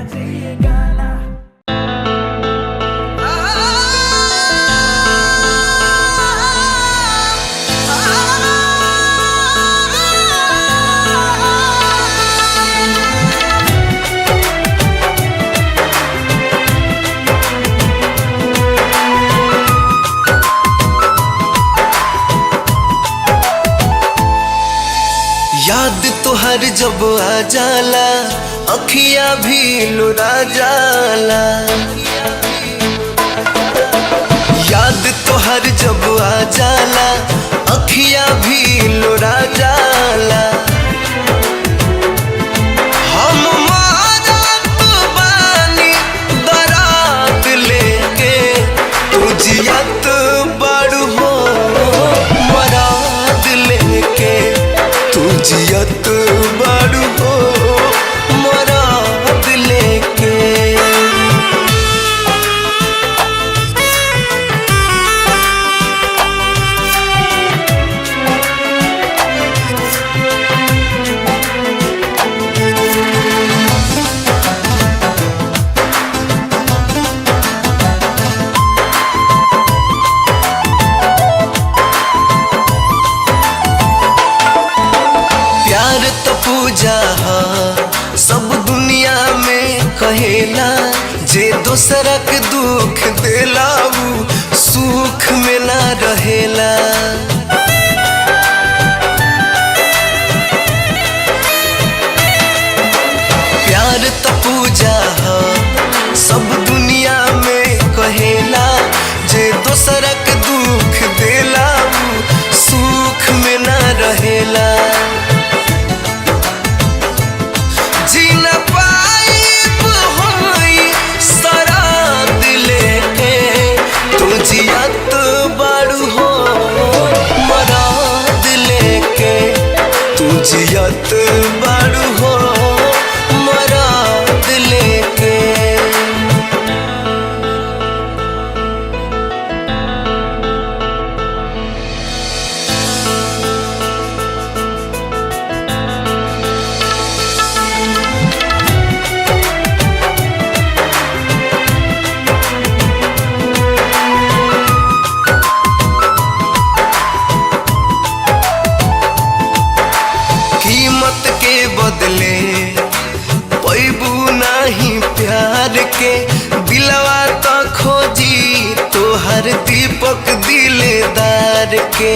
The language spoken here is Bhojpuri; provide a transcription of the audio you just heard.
बजे ये गाना। याद तो हर जब आ जाला अखियां भी लुरा जाला। याद तो हर जब आ जाला अखियां भी लुरा जाला। हम मारत बानी दराद लेके तुझियत बड़ हो मराद लेके तुझियत बड़ हो मराद लेके। प्यार तो पूजा हा सब दुनिया में कहेला। जे दोसरा के दुख देला उ सुख में ना रहेला। प्यार तो पूजा हा सब दुनिया में कहेला। जे दोसरा के दुख देला उ सुख में ना रहेला। तुझियत बड़ हो मराद लेके तुझियत बड़ हो मराद लेके। कीमत के बदले पैबू नहीं प्यार के। दिलवा तो खोजी तोहर दीपक दिलदार के।